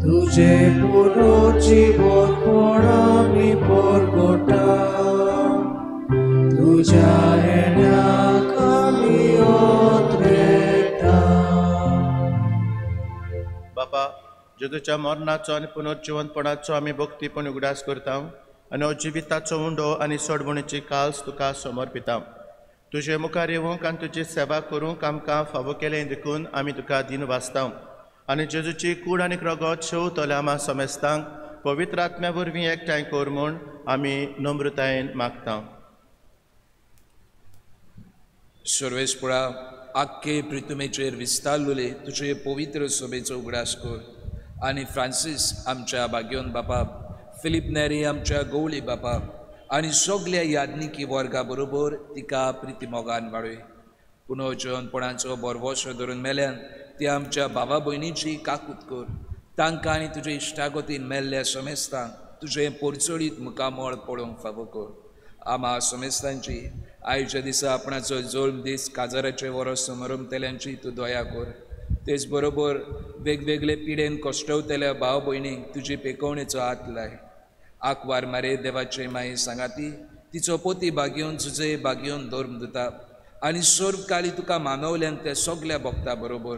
तुझे पुनर्जीवनपण आमी परगटा. तुझ्या येण्याक आमी ओत्रेता. बापा, जेजूच्या मरणाचो आनी पुनर्जीवनपणाचो आमी भक्तीपण उगडास करता आनी हो जिविताचो उंडो आनी सोडवणेची काल्स तुका समर्पिता. तुजे मुखार येवंक आनी तुजी सेवा करूंक आमकां फावो केलें देखून आमी तुका दिन वाचता. आनी जेजूची कूड आनी रगत शेवतले आमा समेस्तांक पवित्र आत्म्या वरवीं एकठांय कर म्हूण आमी नम्रतायेन मागता. सर्वेस्परा आख्खे पृथ्वीचेर विस्तारलेले तुजे पवित्र सभेचो उगडास कर. आनी फ्रांसीस आमच्या भाग्योन बापा, फिलीप नेरी आमच्या गवळी बापा आनी सगल्या याज्ञिकी वर्गा बरोबर तिका प्रिती मोगान वाडय. पुनर्जीवनपणाचो बरवसो धरून मेल्यान ती आमच्या भावा भयणीची काकूत कर. तांकां आनी तुजे इश्टागतीन मेल्ल्या समेस्तांक तुजें परचडीत मुखामळ पळोवंक फावो कर. आमा समेस्तांची आयच्या दिसा आपणाचो जल्म दीस काजाराचे वरस समरंभतेल्यांची तूं दया कर. तेच बरोबर वेगवेगळे पिडेन कश्टवतल्या भाव भयणींक तुजी पेकवणेचो हात लाय. आंकवार मारे देवाचे माये सांगाती तिचो पोती भाग्योन झुजे भाग्योन धर्म दिता आनी सर्व काळी तुका मानवल्यान ते सगल्या भक्ता बरोबर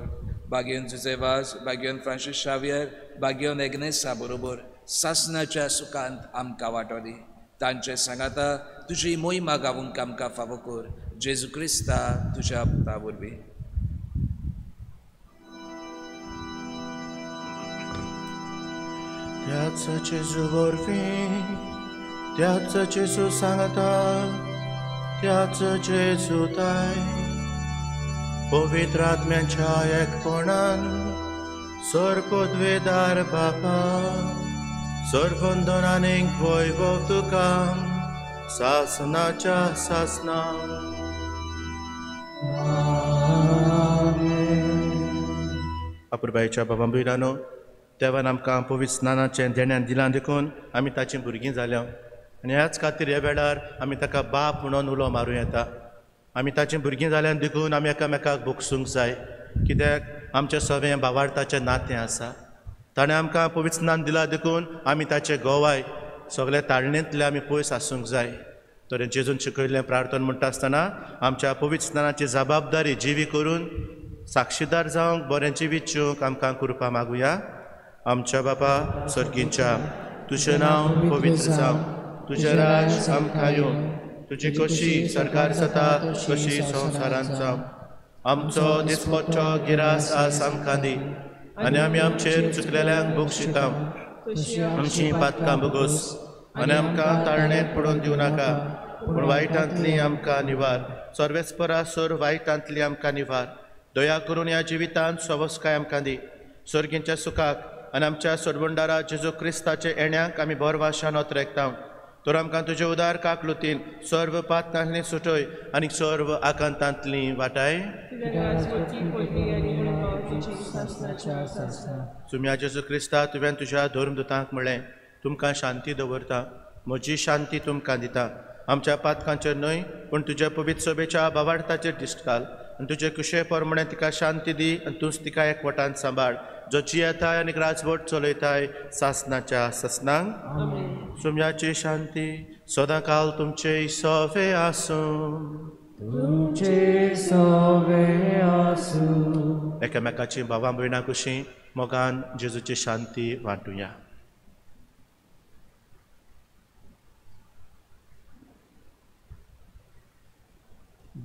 भाग्योन झुजे वाज, भाग्योन फ्रांसीस शावियर, भाग्योन एग्नेसा बरोबर सासनाच्या सुखांत आमकां वांटो दी. तांचे सांगाता तुजी मोहिमा गावूंक आमकां फावो कर. जेजू क्रिस्ता तुज्या पुता वरवीं. त्याच जेजू वरवीं, त्याच जेजू सांगता, त्याच जेजू ताय पवित्र आत्म्याच्या एकपणान सर्वोद्वेदार बापा सर्वंदन आनीक वैभव तुका सासनाच्या सासना. अपुरबाईच्या बाबा भुयरानो, देवान आमकां पवित्र स्नानाचें देण्यान दिलां देखून आमी ताचीं भुरगीं जाल्या आनी ह्याच खातीर ह्या वेळार आमी ताका बाप म्हणून उलो मारूं येता. आमी ताचीं भुरगीं जाल्यान देखून आमी एकामेकाक भोगसूंक जाय, कित्याक आमचें सगळें भावार्थाचें नातें आसा. ताणें आमकां पवित्र स्नान दिलां देखून आमी ताचे गोवाय सगळे ताळणेंतले आमी पयस आसूंक जाय. तर जेजून शिकयल्लें प्रार्थना म्हणटा आसतना आमच्या पवित्र स्नानाची जबाबदारी जिवी करून साक्षीदार जावंक बरें जिवीत जिवंक आमकां कृपा मागुया. आमच्या बापा सर्गींच्या, तुजें नांव पवित्र जावं, तुजें राज आमकां येवं, तुजी कशी सरकार जाता कशी संवसारांत जावं. आमचो दिसपट्टो गिरास आज आमकां दी आनी आमी आमचेर चुकलेल्यांक बक्षिता. आमची पातकां बगोस आनी आमकां ताळणेंत पडोवन दिवं नाका, पूण वायटांतली आमकां निवार. सर्वेस्परा सर वायटांतली आमकां निवार. दया करून ह्या जिवितांत सवस्काय आमकां दी. सर्गींच्या सुखाक आनी आमच्या सोडवणदारा जेजू क्रिस्ताचे येण्याक आमी बरवाशान ओतरेकता. तर आमकां तुजे उदार काकलुतीन सर्व पातकांतली सुटय आनी सर्व आकांतांतली वाटाय. सुम्या जेजू क्रिस्ता तुवें तुज्या धर्मदुतांक म्हळें, तुमकां शांती दवरता, म्हजी शांती तुमकां दिता. आमच्या पातकांचेर न्हय पूण तुज्या पवित्र सोबेच्या भावार्थाचेर दिश्ट घाल आनी तुजे कुशे परमणे तिका शांती दी आनी तूंच तिका एकवटान सांबाळ जो जियेताय आनी राजवट चलयताय सासनाच्या ससनांक सुम्याची शांती सदां काल तुमचे सोवे आसूं तुमचे सोवे आसूं एकामेकाची भावां भयणां कुशी मोगान जेजूची शांती वांटुया.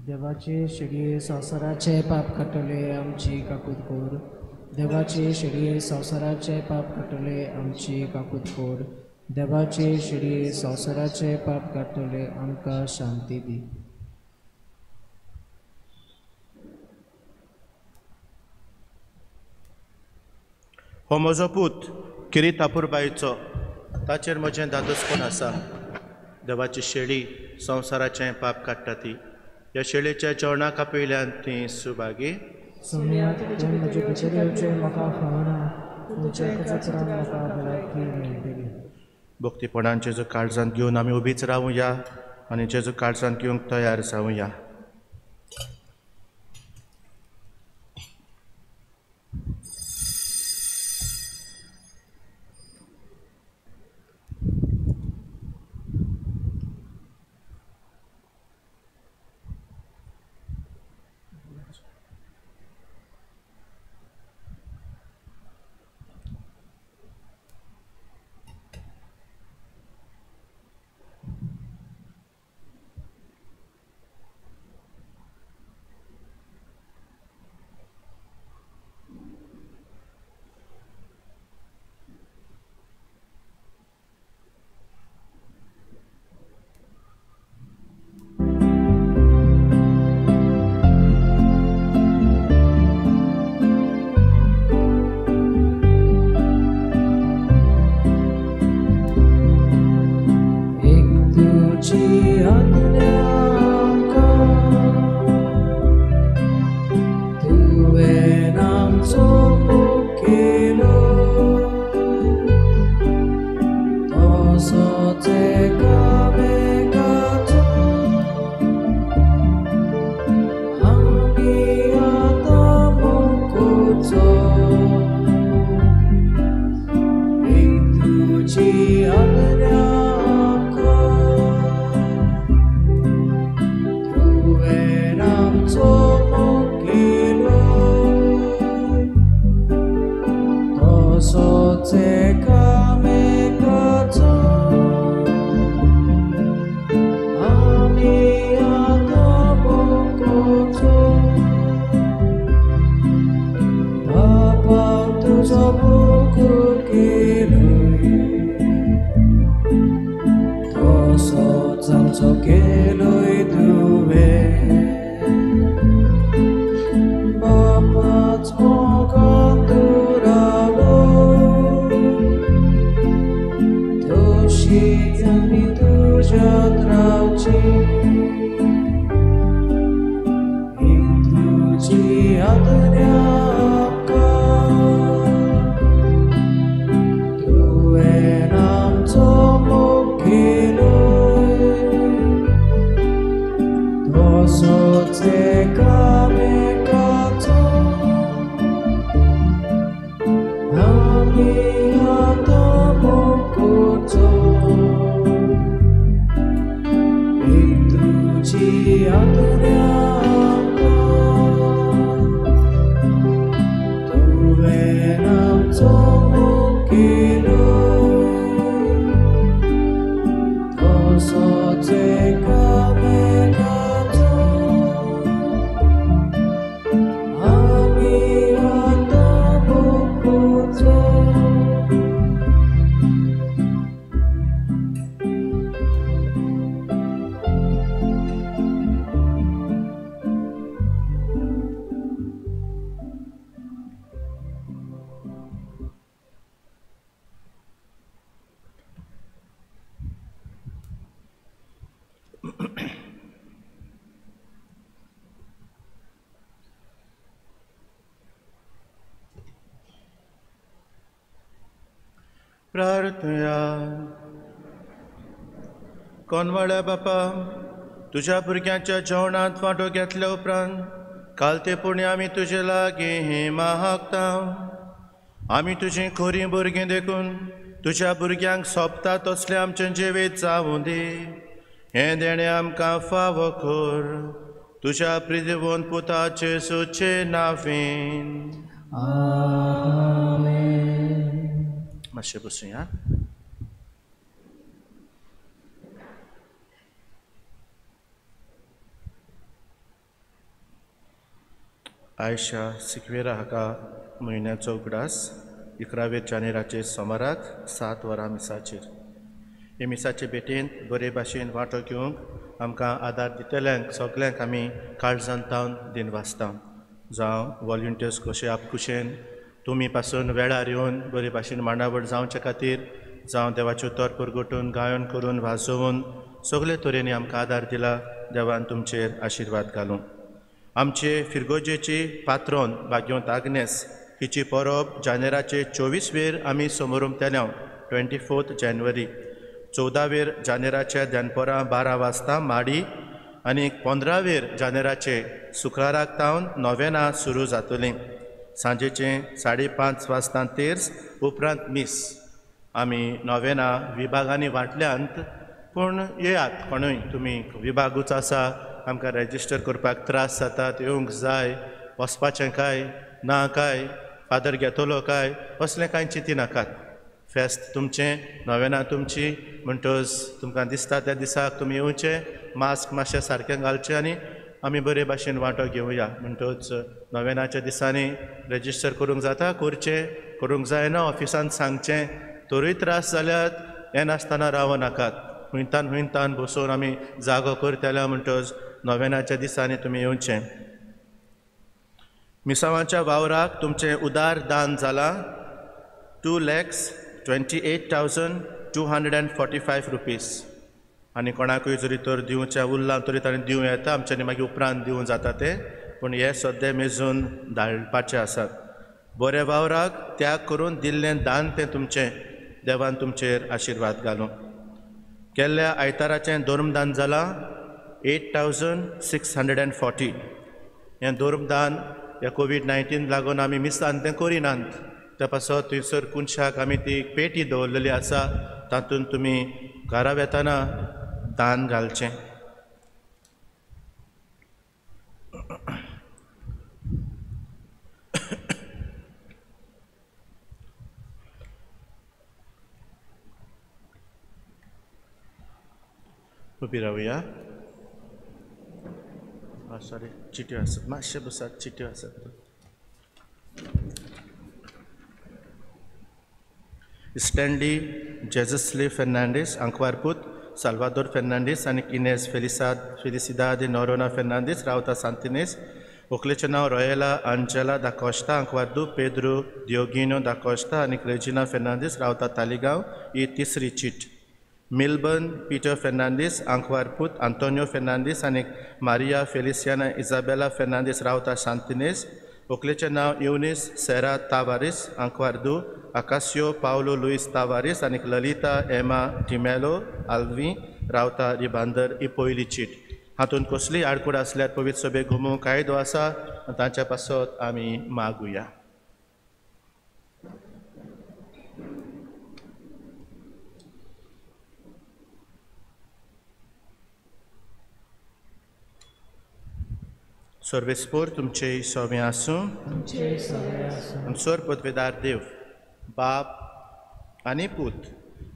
देवाचे शिडये संवसाराचे पाप काटले आमची काकूत कोर. देवाचे शिडये संवसाराचे पाप काटले आमची काकूत कोर. देवाचे शिडये संवसाराचे पाप काटले आमकां शांती दी. हो म्हजो पूत किरी तापूरबाईचो ताचेर म्हजें दादोसपण आसा. देवाची शेळी संवसाराचें पाप काडटा ती. ह्या शेळयेच्या जेवणाक आपयल्यान ती सुभागी. सुम्यात तूं म्हजे भितर येवचें म्हाका फावना. तुमच्या एकचारान म्हाका भलायकी मेळटली. भक्तीपणान जेजू काळजांत घेवन आमी उबीच रावुया आनी जेजू काळजांत घेवंक तयार जावुया. प्रार्थया. कोनवाळ्या बापा, तुझ्या भुरग्यांच्या जेवणांत वांटो घेतल्या उपरांत कालते पुणे आमी तुजे लागीं मागता. आमी तुजीं खोरीं भुरगीं देखून तुज्या भुरग्यांक सोबता तसलें आमचें जिवीत जावूं दी. हें देणें आमकां फावो कर, तुज्या प्रिदिवोन पुता जेजूचे नांवेन. मातशें बसूया. आयच्या सिकवेरा हाका म्हयन्याचो उगडास 11 जानेराचे सोमाराक 7 वरां मिसाचेर. हे मिसाचे भेटेंत बरे भाशेन वांटो घेवंक आमकां आदार दितल्यांक सगल्यांक आमी काळजांतावन दिनवासता. जावं वॉलंटियर्स कशे आपकुशेन तुमी पासून वेळार येवन बरे भाशेन मांडावळ जावचे खातीर, जावं देवाच्यो तोर परगटून गायन करून वाजोवन सगळे तरेनी आमकां आदार दिला. देवान तुमचेर आशिर्वाद घालूं. आमचे फिरगोजेची पात्रोन भाग्योंत आग्नेस हिची परब जानेराचे 24 आमी समोरुमतेल्या 24 जानेवारी. 14 जानेराच्या दनपरां 12 वाजता माडी आनी 15 जानेराचे शुक्राराक तावन नोवेना सुरू जातलीं. सांजेचे 5:30 वाजता तेर्स उपरांत मीस. आमी नोवेना विभागांनी वांटल्यांत, पूण येयात कोणूय तुमी विभागूच आसा, आमकां रजिस्टर करपाक त्रास जातात, येवंक जाय, वचपाचें काय ना काय, फादर घेतलो काय, असलें कांय चिंती नाकात. फेस्त तुमचें, नोवेना तुमची, म्हणटच तुमकां दिसता त्या दिसाक तुमी येवचें, मास्क मातशें सारकें घालचें आनी आमी बरे भाशेन वांटो घेवया. म्हणटच नोवेनाच्या दिसांनी रजिस्टर करूंक जाता, करचें, करूंक जायना ऑफिसांत सांगचें. तरूय त्रास जाल्यार हें नासतना राव नाकात. हुंयतान बसून आमी जागो करतल्या म्हणटच नोवेनाच्या दिसांनी तुमी येवचें. मिसावांच्या वावराक तुमचें उदार दान जालां 2,28,245 रुपीज. आनी कोणाकूय जरी तर दिवचें उरलां तरी ताणें दिवं येता, आमच्यांनी मागीर उपरांत दिवं जाता तें, पूण हे सद्या मेजून धाडपाचें आसात. बऱ्या वावराक त्याग करून दिल्लें दान तें तुमचें. देवान तुमचेर आशिर्वाद घालूं. केल्ल्या आयताराचें धर्मदान जालां 8,640. हें धर्मदान ह्या कोविड-19 लागून आमी मिसान तें करिनात. त्या पासत थंयसर कुणशाक आमी ती पेटी दवरलेली आसा, तातूंत तुमी घरा वेताना दान घालचें. उबी रावया. सॉरी, चिट्यो आसात, मातशे बसात, चिट्यो आसात. स्टँडी जेजस्ली फेर्नांडीस आंकवारपूत, साल्वादोर फेर्नांडीस आनी इनेस फेलिसिदाद नोरोना फेर्नांडीस रावता सांतिनेस. व्हंकलेचें नांव रॉयेला आंजेला दा कॉस्टा, आंकवारदू पेद्रो दियोगिनो दा कॉस्टा आनी रेजिना फेर्नांडीस रावता तालिगांव. ही तिसरी चीट. मिल्बर्न पीटर फेर्नांडीस आंकवारपूत, आंतोनियो फेर्नांडीस आनी मारिया फेलिसियाना इजाबेला फेर्नांडीस रावता सांतिनेस. व्हंकलेचें नांव युनिस सेरा तावारीस, आंकवारदू आकासियो पावलो लुईस तावारीस आनी ललिता एमा टिमेलो आल्वी रावता रिबांदर. ही पयली चीट. हातूंत कसलीय आडकूड आसल्यार पवित्र सभेक घुमूंक कायदो आसा, तांच्या पासत आमी मागुया. सर्वेस्पोर तुमचे सोबे आसूं. आमचोर पदवेदार देव, बाप आनी पूत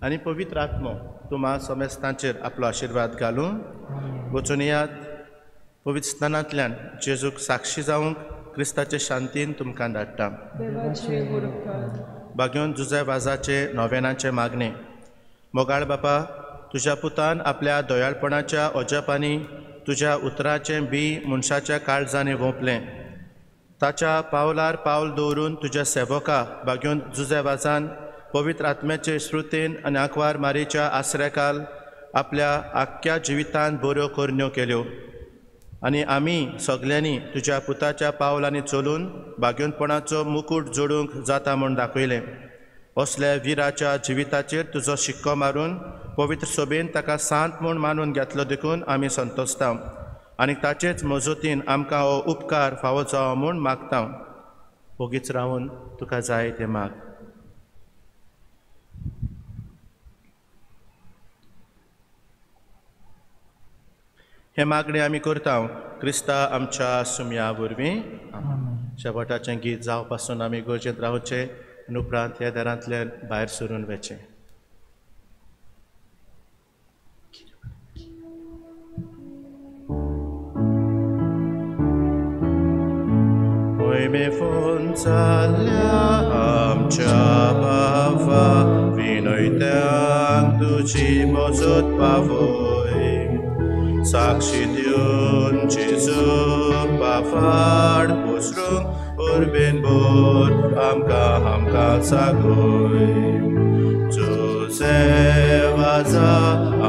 आनी पवित्र आत्मो तुमा समेस्तांचेर आपलो आशिर्वाद घालूं. वचून याद पवित्र स्थानांतल्यान जेजूक साक्षी जावंक क्रिस्ताचे शांतीन तुमकां धाडटा. भाग्योन जुजे वाजाचे नोवेनाचे मागणे. मोगाळ बापा, तुज्या पुतान आपल्या दोयाळपणाच्या ओजापांनी तुज्या उतराचें बी मनशाच्या काळजांनी वोंपलें. ताच्या पावलार पावल दवरून तुज्या सेवका भाग्योन जुजे वाजान पवित्र आत्म्याचे श्रुतेन आनी आंकवार मारीच्या आसरेकाल आपल्या आख्ख्या जिवितांत बऱ्यो करण्यो केल्यो. आनी आमी सगल्यांनी तुज्या पुताच्या पावलांनी चलून भाग्योनपणाचो मुकूट जोडूंक जाता म्हूण दाखयलें. असल्या विराच्या जिविताचेर तुजो शिक्को मारून पवित्र सोबेन ताका सांत म्हूण मानून घेतलो देखून आमी संतोसता आनी ताचेच मजतीन आमकां हो उपकार फावो जावो म्हूण मागता. ओगीच रावन तुका जाय तें माग. हे मागणे आमी करता क्रिस्ता आमच्या सुमया वरवीं. शेवटाचें गीत जावं पासून आमी गरजेंत रावचे आनी उपरांत ह्या दारांतल्यान भायर सरून वचे. Oime fonzalea amcia bava, vinoi teang duci mozot pavoi. Sakshi diun Jesu bafard busrung urben bor amka sagoi. Josevaza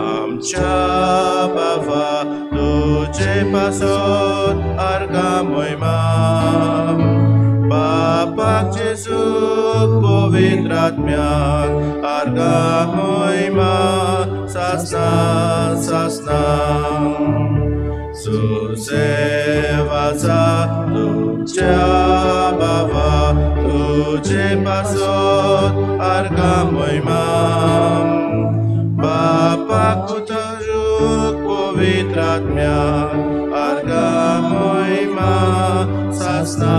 amcia bava, duce pasot arga moimam. Bapak Jesu povitratmiak arga moima sasna. Josevaza duce bava, duce pasot arga moimam. Bapak utajuk povitratmiak arga moima sasna.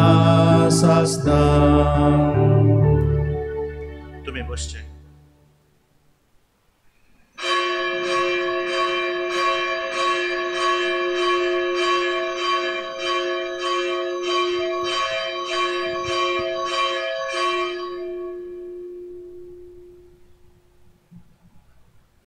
तुम्ही बसचे.